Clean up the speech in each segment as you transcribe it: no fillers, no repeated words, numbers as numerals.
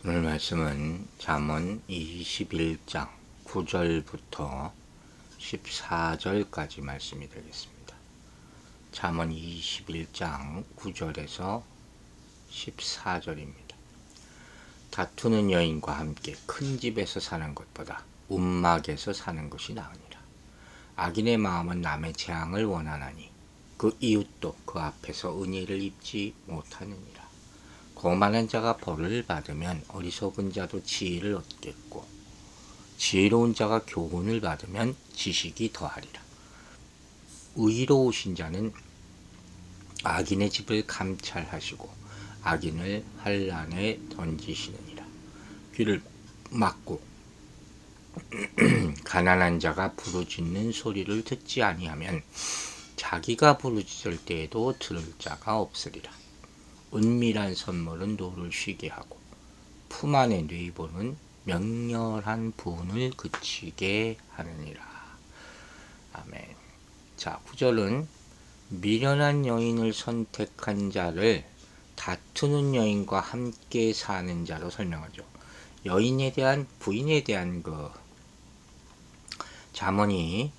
오늘 말씀은 잠언 21장 9절부터 14절까지 말씀이 되겠습니다. 잠언 21장 9절에서 14절입니다. 다투는 여인과 함께 큰 집에서 사는 것보다 움막에서 사는 것이 나으니라. 악인의 마음은 남의 재앙을 원하나니 그 이웃도 그 앞에서 은혜를 입지 못하느니라. 거만한 자가 벌을 받으면 어리석은 자도 지혜를 얻겠고 지혜로운 자가 교훈을 받으면 지식이 더하리라. 의로우신 자는 악인의 집을 감찰하시고 악인을 환난에 던지시느니라. 귀를 막고 가난한 자가 부르짖는 소리를 듣지 아니하면 자기가 부르짖을 때에도 들을 자가 없으리라. 은밀한 선물은 노를 쉬게 하고 품 안의 뇌보는 명렬한 분을 그치게 하느니라. 아멘. 자, 9절은 미련한 여인을 선택한 자를 다투는 여인과 함께 사는 자로 설명하죠. 여인에 대한 부인에 대한 잠언이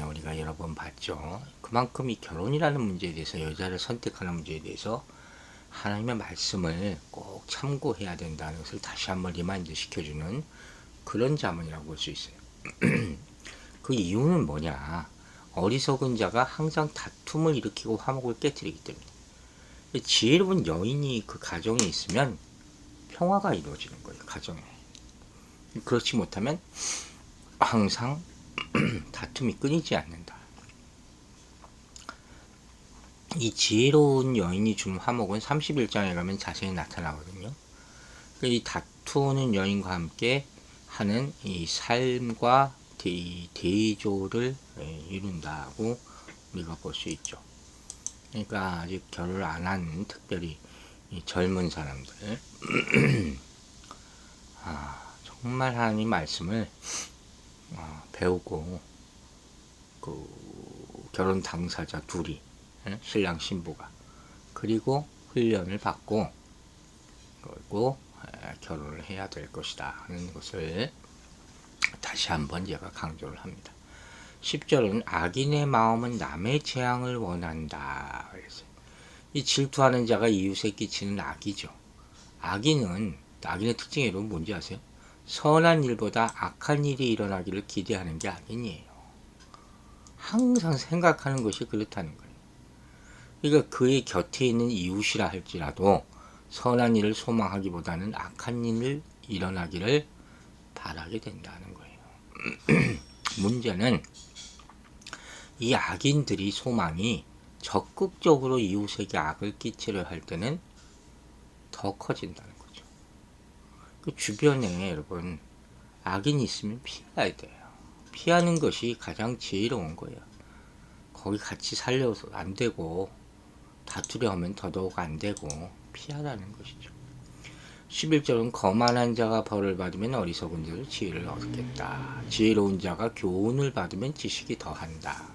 우리가 여러 번 봤죠. 그만큼 이 결혼이라는 문제에 대해서 여자를 선택하는 문제에 대해서 하나님의 말씀을 꼭 참고해야 된다는 것을 다시 한번 리마인드 시켜주는 그런 잠언이라고 볼 수 있어요. 그 이유는 뭐냐? 어리석은 자가 항상 다툼을 일으키고 화목을 깨뜨리기 때문에. 지혜로운 여인이 그 가정에 있으면 평화가 이루어지는 거예요. 가정에. 그렇지 못하면 항상 다툼이 끊이지 않는다. 이 지혜로운 여인이 주는 화목은 31장에 가면 자세히 나타나거든요. 이 다투는 여인과 함께 하는 이 삶과 대조를 이룬다고 우리가 볼 수 있죠. 그러니까 아직 결혼을 안 한 특별히 젊은 사람들 정말 하나님 말씀을 배우고 그 결혼 당사자 둘이 신랑 신부가 그리고 훈련을 받고 그리고 결혼을 해야 될 것이다 하는 것을 다시 한번 제가 강조를 합니다. 10절은 악인의 마음은 남의 재앙을 원한다. 이 질투하는 자가 이웃에 끼치는 악이죠. 악인의 특징이 여러분 뭔지 아세요? 선한 일보다 악한 일이 일어나기를 기대하는 게 악인이에요. 항상 생각하는 것이 그렇다는 거예요. 그러니까 그의 곁에 있는 이웃이라 할지라도 선한 일을 소망하기보다는 악한 일을 일어나기를 바라게 된다는 거예요. 문제는 이 악인들이 소망이 적극적으로 이웃에게 악을 끼치려 할 때는 더 커진다는 거죠. 그 주변에 여러분 악인이 있으면 피해야 돼요. 피하는 것이 가장 지혜로운 거예요. 거기 같이 살려서 안 되고 다투려 하면 더더욱 안 되고 피하라는 것이죠. 11절은 거만한 자가 벌을 받으면 어리석은 자도 지혜를 얻겠다. 지혜로운 자가 교훈을 받으면 지식이 더한다.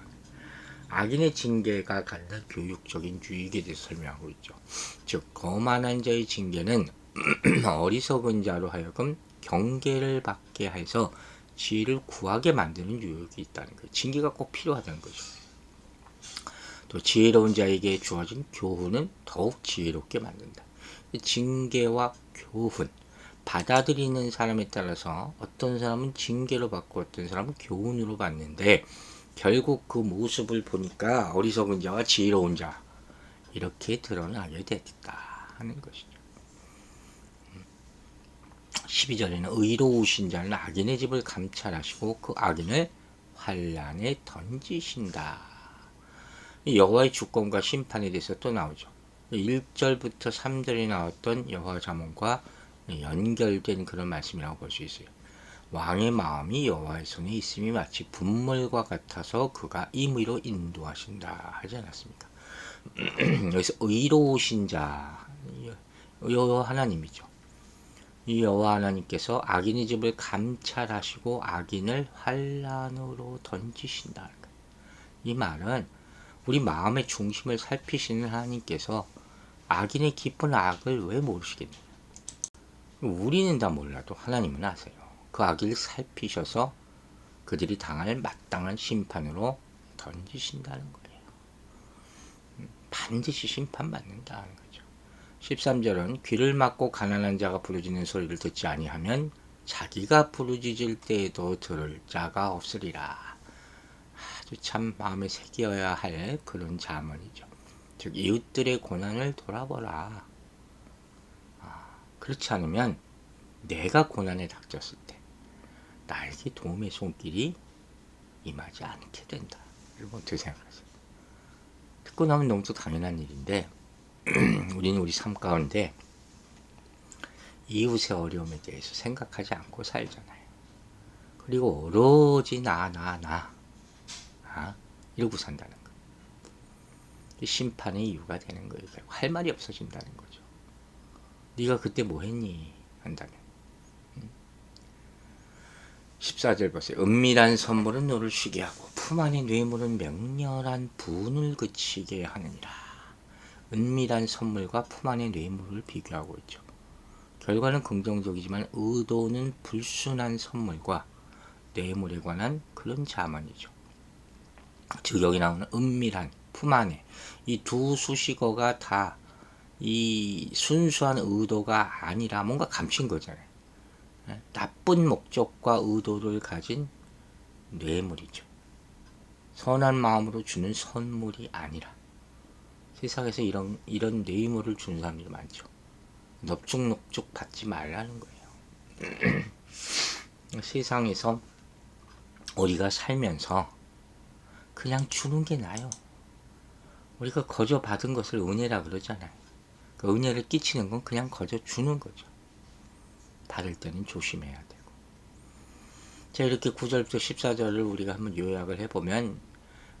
악인의 징계가 갖는 교육적인 유익에 대해서 설명하고 있죠. 즉 거만한 자의 징계는 어리석은 자로 하여금 경계를 받게 해서 지혜를 구하게 만드는 유익이 있다는 거예요. 징계가 꼭 필요하다는 거죠. 또 지혜로운 자에게 주어진 교훈은 더욱 지혜롭게 만든다. 징계와 교훈, 받아들이는 사람에 따라서 어떤 사람은 징계로 받고 어떤 사람은 교훈으로 받는데 결국 그 모습을 보니까 어리석은 자와 지혜로운 자 이렇게 드러나게 됐다 하는 것이죠. 12절에는 의로우신 자는 악인의 집을 감찰하시고 그 악인을 환난에 던지신다. 여호와의 주권과 심판에 대해서 또 나오죠. 1절부터 3절에 나왔던 여호와 잠언과 연결된 그런 말씀이라고 볼 수 있어요. 왕의 마음이 여호와의 손에 있음이 마치 분물과 같아서 그가 임의로 인도하신다 하지 않았습니까? 여기서 의로우신 자 여호와 하나님이죠. 이 여호와 하나님께서 악인의 집을 감찰하시고 악인을 환난으로 던지신다. 이 말은 우리 마음의 중심을 살피시는 하나님께서 악인의 깊은 악을 왜 모르시겠느냐? 우리는 다 몰라도 하나님은 아세요. 그 악을 살피셔서 그들이 당할 마땅한 심판으로 던지신다는 거예요. 반드시 심판받는다는 거죠. 13절은 귀를 막고 가난한 자가 부르짖는 소리를 듣지 아니하면 자기가 부르짖을 때에도 들을 자가 없으리라. 아주 참 마음에 새겨야 할 그런 자문이죠. 즉 이웃들의 고난을 돌아보라. 그렇지 않으면 내가 고난에 닥쳤을 때 나에게 도움의 손길이 임하지 않게 된다. 여러분 어떻게 생각하세요? 듣고 나면 너무도 당연한 일인데 우리는 우리 삶 가운데 이웃의 어려움에 대해서 생각하지 않고 살잖아요. 그리고 오로지 나 이러고 산다는 거예요. 심판의 이유가 되는 거예요. 할 말이 없어진다는 거죠. 네가 그때 뭐 했니? 한다면 14절 보세요. 은밀한 선물은 너를 쉬게 하고 품 안의 뇌물은 맹렬한 분을 그치게 하느니라. 은밀한 선물과 품 안의 뇌물을 비교하고 있죠. 결과는 긍정적이지만 의도는 불순한 선물과 뇌물에 관한 그런 자문이죠. 즉 여기 나오는 은밀한, 품 안에 이 두 수식어가 다 이 순수한 의도가 아니라 뭔가 감춘 거잖아요. 나쁜 목적과 의도를 가진 뇌물이죠. 선한 마음으로 주는 선물이 아니라 세상에서 이런 뇌물을 주는 사람들이 많죠. 넙죽넙죽 받지 말라는 거예요. 세상에서 우리가 살면서 그냥 주는 게 나아요. 우리가 거저 받은 것을 은혜라 그러잖아요. 그 은혜를 끼치는 건 그냥 거저 주는 거죠. 받을 때는 조심해야 되고. 자, 이렇게 9절부터 14절을 우리가 한번 요약을 해보면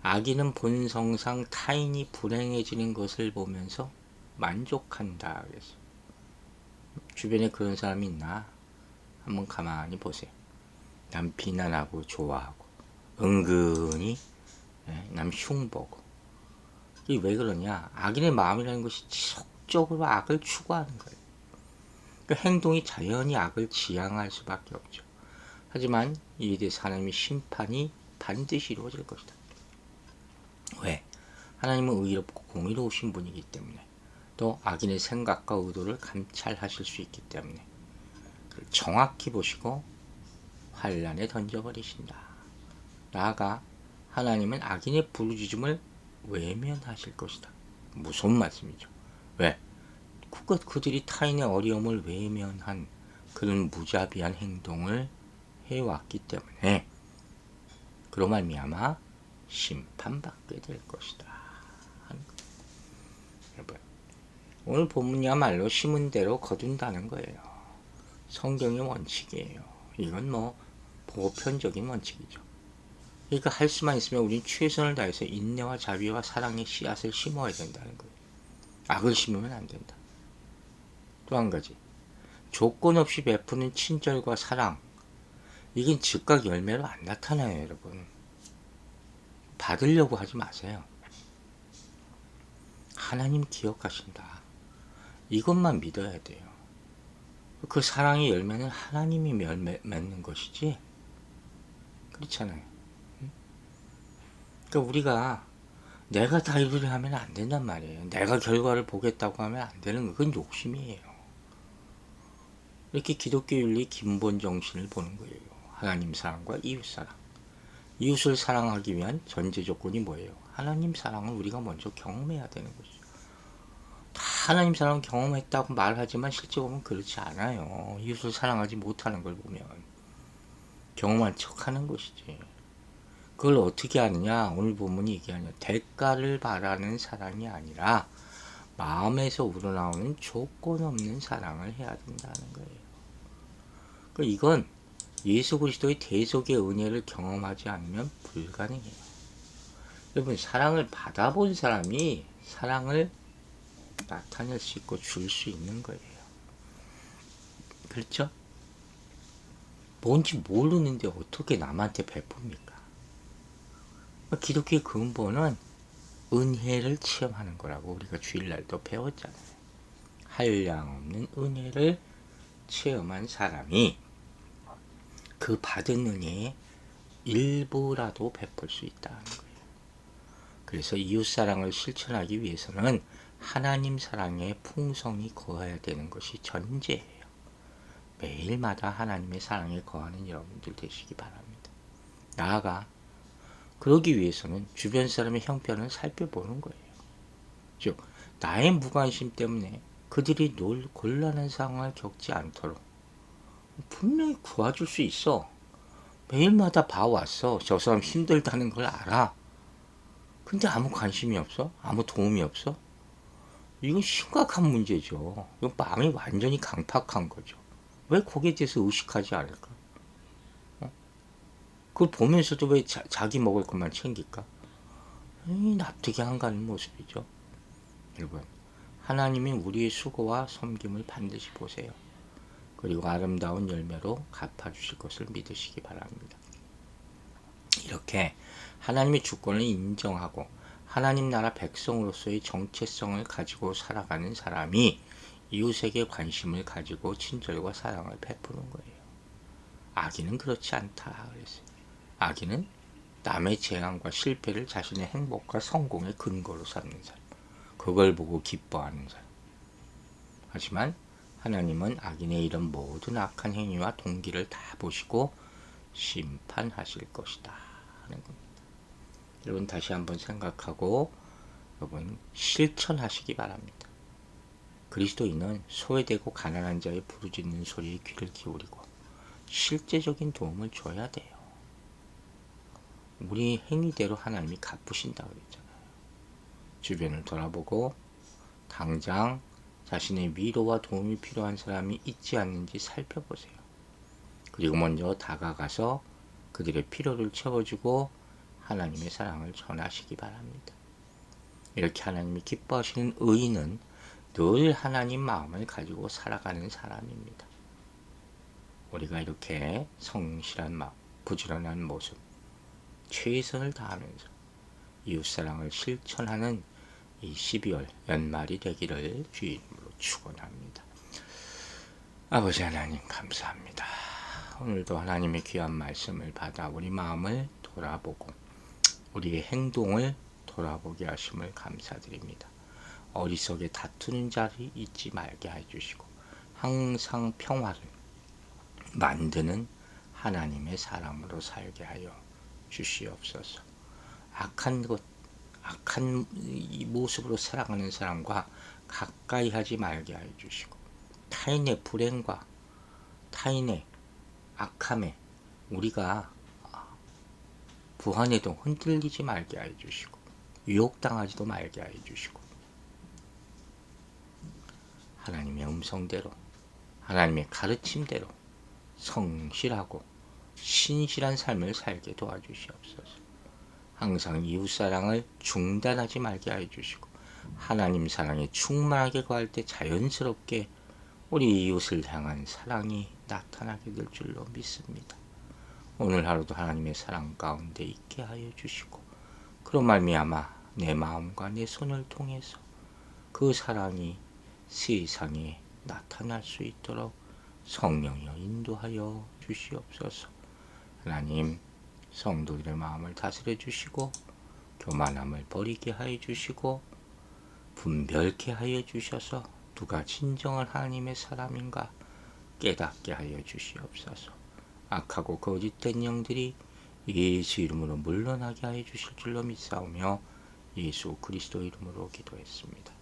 악인은 본성상 타인이 불행해지는 것을 보면서 만족한다. 그래서 주변에 그런 사람이 있나? 한번 가만히 보세요. 남 비난하고 좋아하고 은근히 남 흉보고. 이게 왜 그러냐? 악인의 마음이라는 것이 지속적으로 악을 추구하는 거예요. 그 행동이 자연히 악을 지향할 수밖에 없죠. 하지만 이에 대해서 하나님의 심판이 반드시 이루어질 것이다. 왜? 하나님은 의롭고 공의로우신 분이기 때문에, 또 악인의 생각과 의도를 감찰하실 수 있기 때문에 그걸 정확히 보시고 환란에 던져버리신다. 나아가 하나님은 악인의 부르짖음을 외면하실 것이다. 무서운 말씀이죠. 왜? 그들이 타인의 어려움을 외면한 그런 무자비한 행동을 해왔기 때문에 그로 말미암아 심판받게 될 것이다. 여러분, 오늘 본문이야말로 심은 대로 거둔다는 거예요. 성경의 원칙이에요. 이건 뭐 보편적인 원칙이죠. 그러니까 할 수만 있으면 우리는 최선을 다해서 인내와 자비와 사랑의 씨앗을 심어야 된다는 거예요. 악을 심으면 안 된다. 또 한 가지, 조건 없이 베푸는 친절과 사랑, 이건 즉각 열매로 안 나타나요. 여러분, 받으려고 하지 마세요. 하나님 기억하신다. 이것만 믿어야 돼요. 그 사랑의 열매는 하나님이 맺는 것이지, 그렇잖아요. 그러니까 우리가 내가 다 이루려 하면 안 된단 말이에요. 내가 결과를 보겠다고 하면 안 되는 거, 그건 욕심이에요. 이렇게 기독교 윤리 기본 정신을 보는 거예요. 하나님 사랑과 이웃 사랑. 이웃을 사랑하기 위한 전제 조건이 뭐예요? 하나님 사랑을 우리가 먼저 경험해야 되는 것이죠. 다 하나님 사랑을 경험했다고 말하지만 실제 보면 그렇지 않아요. 이웃을 사랑하지 못하는 걸 보면 경험한 척하는 것이지. 그걸 어떻게 하느냐? 오늘 본문이 얘기하냐, 대가를 바라는 사랑이 아니라 마음에서 우러나오는 조건 없는 사랑을 해야 된다는 거예요. 이건 예수 그리스도의 대속의 은혜를 경험하지 않으면 불가능해요. 여러분, 사랑을 받아본 사람이 사랑을 나타낼 수 있고 줄 수 있는 거예요. 그렇죠? 뭔지 모르는데 어떻게 남한테 베풉니까? 기독교의 근본은 은혜를 체험하는 거라고 우리가 주일날도 배웠잖아요. 한량 없는 은혜를 체험한 사람이 그 받은 은혜의 일부라도 베풀 수 있다는 거예요. 그래서 이웃사랑을 실천하기 위해서는 하나님 사랑의 풍성이 거해야 되는 것이 전제예요. 매일마다 하나님의 사랑에 거하는 여러분들 되시기 바랍니다. 나아가 그러기 위해서는 주변 사람의 형편을 살펴보는 거예요. 즉 나의 무관심 때문에 그들이 곤란한 상황을 겪지 않도록 분명히 구해줄 수 있어. 매일마다 봐왔어. 저 사람 힘들다는 걸 알아. 근데 아무 관심이 없어? 아무 도움이 없어? 이건 심각한 문제죠. 이건 마음이 완전히 강팍한 거죠. 왜 거기에 대해서 의식하지 않을까? 그걸 보면서도 왜 자기 먹을 것만 챙길까? 납득이 안 가는 모습이죠. 여러분, 하나님이 우리의 수고와 섬김을 반드시 보세요. 그리고 아름다운 열매로 갚아주실 것을 믿으시기 바랍니다. 이렇게 하나님의 주권을 인정하고 하나님 나라 백성으로서의 정체성을 가지고 살아가는 사람이 이웃에게 관심을 가지고 친절과 사랑을 베푸는 거예요. 악인은 그렇지 않다 그랬어요. 악인은 남의 재앙과 실패를 자신의 행복과 성공의 근거로 삼는 사람, 그걸 보고 기뻐하는 사람. 하지만 하나님은 악인의 이런 모든 악한 행위와 동기를 다 보시고 심판하실 것이다 하는 겁니다. 여러분 다시 한번 생각하고 여러분 실천하시기 바랍니다. 그리스도인은 소외되고 가난한 자의 부르짖는 소리에 귀를 기울이고 실제적인 도움을 줘야 돼요. 우리 행위대로 하나님이 갚으신다 그랬잖아요. 주변을 돌아보고 당장 자신의 위로와 도움이 필요한 사람이 있지 않는지 살펴보세요. 그리고 먼저 다가가서 그들의 필요를 채워주고 하나님의 사랑을 전하시기 바랍니다. 이렇게 하나님이 기뻐하시는 의인은 늘 하나님 마음을 가지고 살아가는 사람입니다. 우리가 이렇게 성실한 마음, 부지런한 모습, 최선을 다하면서 이웃사랑을 실천하는 이 12월 연말이 되기를 주의 이름으로 축원합니다. 아버지 하나님 감사합니다. 오늘도 하나님의 귀한 말씀을 받아 우리 마음을 돌아보고 우리의 행동을 돌아보게 하심을 감사드립니다. 어리석게 다투는 자리 잊지 말게 해주시고 항상 평화를 만드는 하나님의 사람으로 살게 하여 주시옵소서. 악한 이 모습으로 살아가는 사람과 가까이 하지 말게 해주시고 타인의 불행과 타인의 악함에 우리가 부한해도 흔들리지 말게 해주시고 유혹당하지도 말게 해주시고 하나님의 음성대로 하나님의 가르침대로 성실하고 신실한 삶을 살게 도와주시옵소서. 항상 이웃사랑을 중단하지 말게 해주시고 하나님 사랑에 충만하게 거할 때 자연스럽게 우리 이웃을 향한 사랑이 나타나게 될 줄로 믿습니다. 오늘 하루도 하나님의 사랑 가운데 있게 하여 주시고 그런 말미암아 내 마음과 내 손을 통해서 그 사랑이 세상에 나타날 수 있도록 성령이여 인도하여 주시옵소서. 하나님 성도들의 마음을 다스려 주시고 교만함을 버리게 하여 주시고 분별케 하여 주셔서 누가 진정한 하나님의 사람인가 깨닫게 하여 주시옵소서. 악하고 거짓된 영들이 예수 이름으로 물러나게 하여 주실 줄로 믿사오며 예수 그리스도 이름으로 기도했습니다.